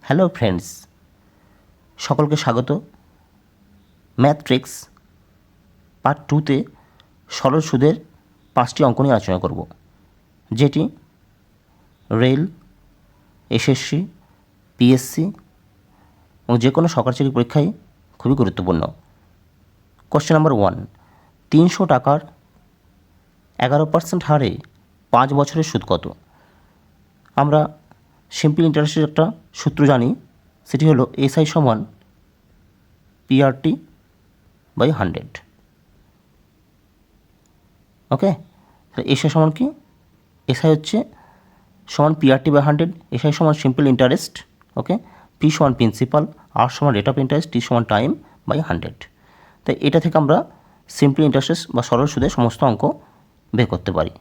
Hello friends, সকলকে স্বাগত। Math tricks part 2তে সরল সুদের 5টি অঙ্ক নিয়ে আলোচনা করব, যেটি রেল, এসএসসি, পিএসসি এবং যে কোনো সরকারি চাকরি পরীক্ষায় খুবই গুরুত্বপূর্ণ। কোশ্চেন নাম্বার 1, 300 টাকার 11% হারে 5 বছরের সুদ কত? আমরা সিম্পল ইন্টারেস্টের একটা সূত্র জানি, সেটি হলো এসআই সমান পিআরটি বাই 100। ওকে, তাহলে এসআই সমান কি? এসআই হচ্ছে সমান পিআরটি বাই 100, এসআই সমান সিম্পল ইন্টারেস্ট, ওকে, পি সমান প্রিন্সিপাল, আর সমান রেট অফ ইন্টারেস্ট, টি সমান টাইম বাই 100। তাই এটা থেকে আমরা সিম্পল ইন্টারেস্ট বা সরল সুদের সমস্ত অঙ্ক বের করতে পারি।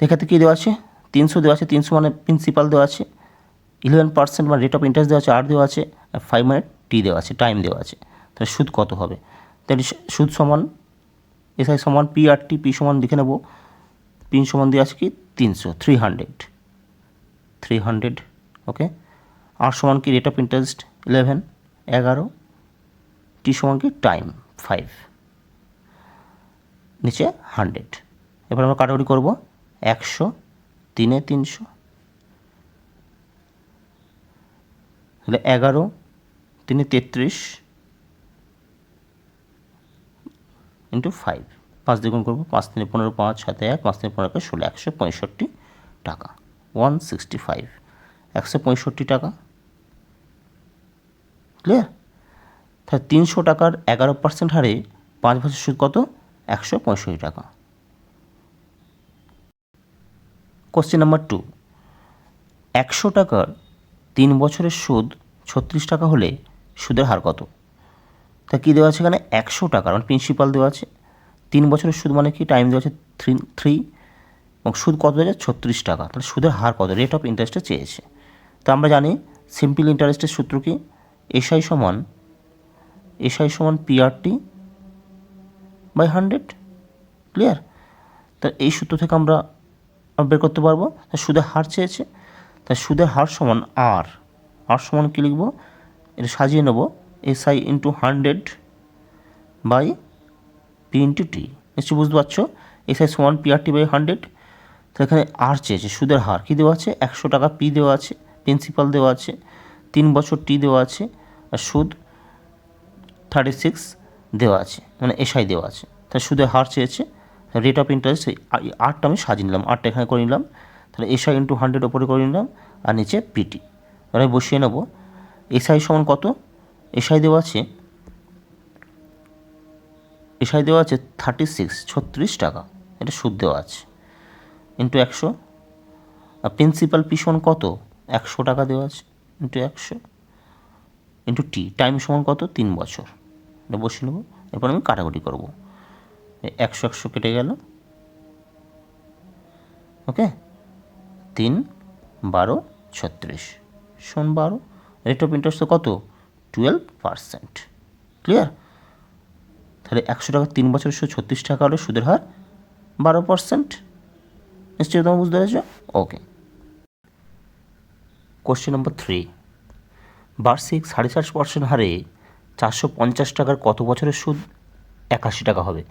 এক্ষেত্রে কী দেওয়া আছে? 300 দেওয়া আছে, 300 মানে প্রিন্সিপাল দেওয়া আছে, 11% মানে রেট অফ ইন্টারেস্ট দেওয়া আছে, আর দেওয়া আছে, আর 5 মানে টি দেওয়া আছে, টাইম দেওয়া আছে। তাহলে সুদ কত হবে? তাহলে সুদ সমান এসআই সমান পি আর টি, পি সমান লিখে নেব, পি সমান দেওয়া আছে কি 300, 300, ওকে। আর সমান কি রেট অফ ইন্টারেস্ট 11, টি সমান কি টাইম 5, নিচে 100। এবার আমরা কাটাকুটি করব, 100, 3 300, তাহলে 11, 3 33 ইন্টু 5, 5 দ্বিগুণ করবো, 5 3 15, 5 7 1, 5 3 15 16, 165 টাকা, 165, 165 টাকা। ক্লিয়ার? তাহলে 300 টাকার 11% হারে 5 বছর সুদ কত? 165 টাকা। কোশ্চেন নাম্বার 2, 100 টাকার 3 বছরের সুদ 36 টাকা হলে সুদের হার কত? তা কী দেওয়া আছে এখানে? 100 টাকা মানে প্রিন্সিপাল দেওয়া আছে, 3 বছরের সুদ মানে কি টাইম দেওয়া আছে 3, এবং সুদ কত দেওয়া আছে 36 টাকা। তাহলে সুদের হার কত? রেট অফ ইন্টারেস্টে চেয়েছে। তো আমরা জানি সিম্পল ইন্টারেস্টের সূত্র কি? এসআই সমান পিআরটি বাই 100। ক্লিয়ার? তা এই সূত্র থেকে আমরা বের করতে পারবো। সুদের হার চেয়েছে, তাই সুদের হার সমান আর সমান কী লিখব? এটা সাজিয়ে নেব, SI into 100 by P into T. নিশ্চয়ই বুঝতে পারছো, এসআই সমান পিআরটি বাই 100। তো এখানে আর চেয়েছে, সুদের হার কী দেওয়া আছে? 100 টাকা পি দেওয়া আছে, প্রিন্সিপাল দেওয়া আছে, 3 বছর টি দেওয়া আছে, আর সুদ 36 দেওয়া আছে, মানে এসআই দেওয়া আছে। তাহলে সুদের হার চেয়েছে, রেট অফ ইন্টারেস্ট, আরটা আমি সাজিয়ে নিলাম, আরটা এখানে করে নিলাম, তাহলে এসআই ইন্টু 100 ওপরে করে নিলাম, আর নিচে পিটি। এবার আমি বসিয়ে নেব, এসআই সমান কত? এসআই দেওয়া আছে 36 টাকা, এটা সুদ দেওয়া আছে, ইন্টু 100, আর প্রিন্সিপাল পি সমান কত? 100 টাকা দেওয়া আছে, ইন্টু 100, ইন্টু টি, টাইম সমান কত? 3 বছর। এটা বসিয়ে নেব। এরপর আমি কাটাকুটি করব, 100 কেটে গেল, ওকে, 3 12 36 সমান 12। রেট অফ ইন্টারেস্ট কত? 12%। ক্লিয়ার? তাহলে 100 টাকা 3 বছরের সুদ 36 টাকা হলে সুদের হার 12%। নিশ্চয়ই তোমরা বুঝতে পেরেছ? ওকে। কোশ্চেন নাম্বার 3, বার্ষিক 4.5% হারে 450 টাকার কত বছরের সুদ 81 টাকা হবে?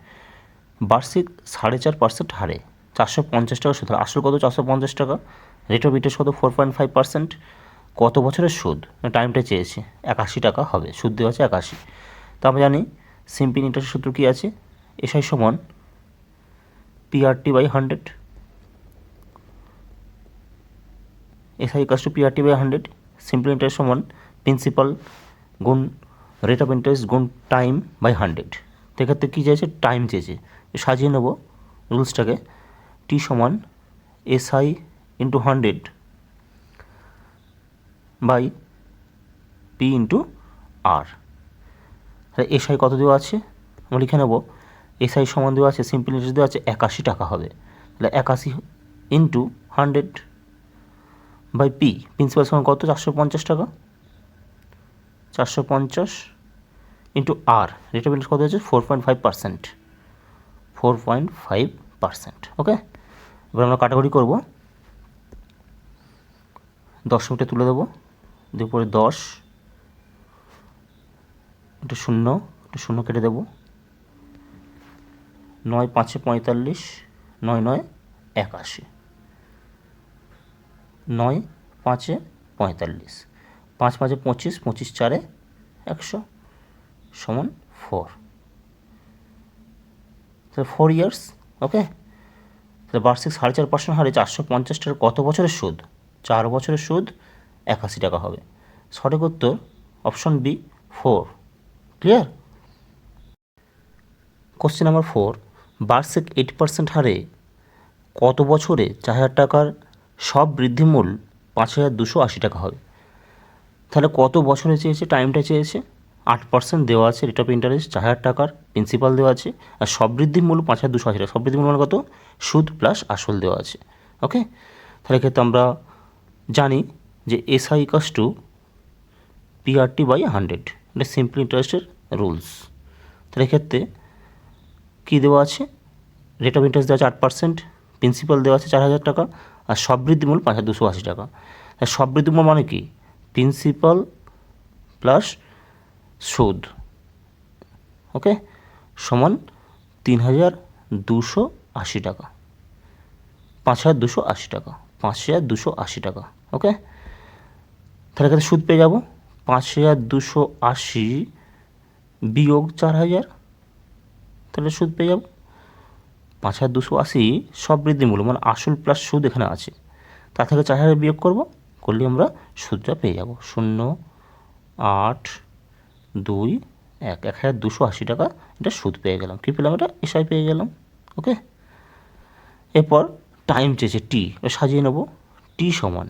বার্ষিক 4.5% হারে 450 টাকা সুদ, আসল কত? 450 টাকা, রেট অফ ইন্টারেস্ট কত? 4.5%, কত বছরের সুদ? টাইমটা চেয়েছে, 81 টাকা হবে, সুদ দেওয়া আছে 81। তো আমরা জানি সিম্পল ইন্টারেস্ট সূত্র কী আছে? এসআই সমান PRT by 100, SI equals to PRT by 100, simple interest সমান প্রিন্সিপাল গুণ রেট অফ ইন্টারেস্ট গুণ টাইম বাই 100। তো এক্ষেত্রে কী চেয়েছে? টাইম চেয়েছে, সাজিয়ে নেব রুলসটাকে, টি সমান SI into 100 by P into R. তাহলে এসআই কত দেওয়া আছে? আমরা লিখে নেব, এসআই সমান দেওয়া আছে, সিম্পল ইন্টারেস্ট দেওয়া আছে 81 টাকা হবে, তাহলে 81 ইন্টু 100 বাই পি, প্রিন্সিপাল সমান কত? 450 টাকা, 450 into R, rate of interest কত হচ্ছে? 4.5%, 4.5%। ওকে, এবার আমরা কাটাকুটি করব, 10 মিনিটে তুলে দেবো, দুপুরে 10, একটু শূন্য কেটে দেবো, 9 5 45, 9 9 81, 9 5 45, 5 5 25, 25 4 100 সমান 4, তাহলে 4 ইয়ার্স। ওকে, তাহলে বার্ষিক 4.5% হারে 450 টাকার কত বছরের সুদ? 4 বছরের সুদ 81 টাকা হবে। সঠিক উত্তর option B 4। Clear? Question number 4, বার্ষিক 8% হারে কত বছরে 4,000 টাকার সব বৃদ্ধিমূল 5,280 টাকা হবে? তাহলে কত বছরে চেয়েছে, টাইমটা চেয়েছে, 8% দেওয়া আছে রেট অফ ইন্টারেস্ট, 4,000 টাকার প্রিন্সিপাল দেওয়া আছে, আর সব বৃদ্ধির মূল্য 5,280 টাকা। সব বৃদ্ধির মূল্য মানে কত? সুদ প্লাস আসল দেওয়া আছে। ওকে, তাহলে ক্ষেত্রে আমরা জানি যে SI equals to PRT by 100, এটা সিম্পল ইন্টারেস্টের রুলস। তাহলে এক্ষেত্রে কী দেওয়া আছে? রেট অফ ইন্টারেস্ট দেওয়া আছে 8%, প্রিন্সিপাল দেওয়া আছে 4,000 টাকা, আর সব বৃদ্ধিমূল 5,280 টাকা। তাহলে সব বৃদ্ধিমূল মানে কি? প্রিন্সিপাল প্লাস সুদ, ওকে, সমান 3,280 টাকা, 5,280 টাকা, 5,280 টাকা। ওকে, তাহলে এখানে সুদ পেয়ে যাব 5,280 বিয়োগ 4,000, তাহলে সুদ পেয়ে যাব 5,280 সব বৃদ্ধিমূল্য মানে আসল প্লাস সুদ এখানে আছে, তা থেকে 4,000 বিয়োগ করব, করলে আমরা সুদটা পেয়ে যাব 0 8 2 1, 1,280 টাকা এটা সুদ পেয়ে গেলাম। কী পেলাম? এটা এসআই পেয়ে গেলাম। ওকে, এরপর টাইম চেয়েছে টি, সাজিয়ে নেব। টি সমান,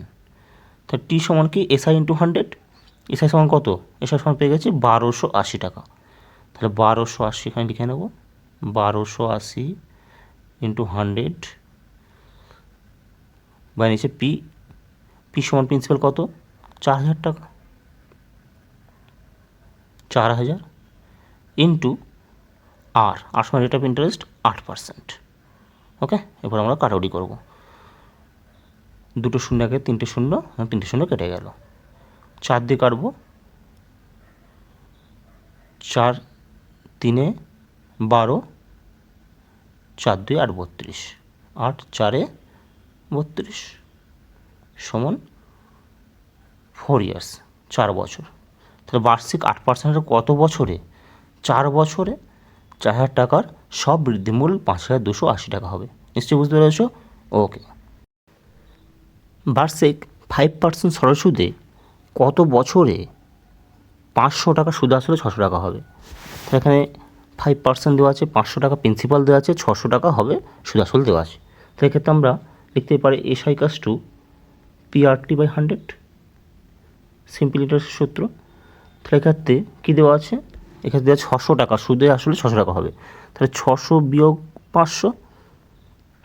তো টি সমান কি? SI ইন্টু 100, SI সমান কত? SI সমান পেয়ে গেছি 1,280 টাকা। তাহলে 1,280 এখানে লিখে নেব, 1,280 ইন্টু 100 বাই নিচে পি, পি সমান প্রিন্সিপাল কত? 4,000 টাকা, 4,000 ইন্টু আর সমান রেট অফ ইন্টারেস্ট 8%। ওকে, এবার আমরা কাটাকুটি করব, দুটো শূন্য আগে 3টে শূন্য, 3টে শূন্য কেটে গেল, 4 দিয়ে কাটবো, 4 3 12, 4 2 8 32, 8 4 32 সমান 4 ইয়ার্স, 4 বছর। তাহলে বার্ষিক 8% কত বছরে? 4 বছরে 4,000 টাকার সব বৃদ্ধিমূল 5,280 টাকা হবে। নিশ্চয়ই বুঝতে পেরেছ? ওকে, বার্ষিক 5% সরল সুদে কত বছরে 500 টাকা সুদ আসলে 600 টাকা হবে? তো এখানে 5% দেওয়া আছে, 500 টাকা প্রিন্সিপাল দেওয়া আছে, 600 টাকা হবে সুদ আসল দেওয়া আছে। তো এক্ষেত্রে আমরা লিখতে পারি SI equals to PRT by 100, simple ইন্টারেস্টের সূত্র। তাহলে এক্ষেত্রে কী দেওয়া আছে? এক্ষেত্রে দেওয়া 600 টাকা, সুদে আসলে 600 টাকা হবে। তাহলে 600 বিয়োগ 500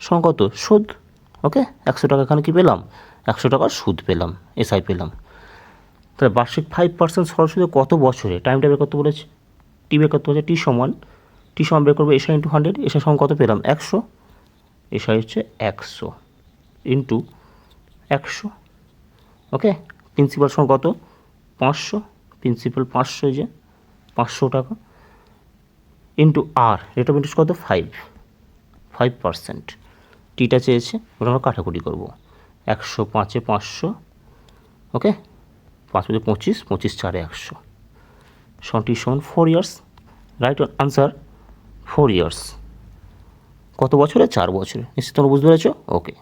সমান কত? সুদ। ওকে, 100 টাকা এখানে কী পেলাম? 100 টাকার সুদ পেলাম, SI পেলাম। তাহলে বার্ষিক 5% সরল সুদে কত বছরে? টাইমটা বের করতে বলেছে, টি বের করতে বলেছে। টি সমান বের করবো SI ইন্টু 100, SI সমান কত পেলাম? 100, SI হচ্ছে 100 ইন্টু 100। ওকে, প্রিন্সিপাল সমান কত? 500, প্রিন্সিপাল 500, যে 500 টাকা into R rate of interest কত? 5%। টিটা চেয়েছে, ওটা আমরা কাটাকুটি করবো, 100 5 500, ওকে, 5 25, 25 4 100 সমান টি সমান 4 ইয়ার্স। Right answer 4 years. কত বছরে? 4 বছরে। নিশ্চিত তোমরা বুঝতে পেরেছো? ওকে।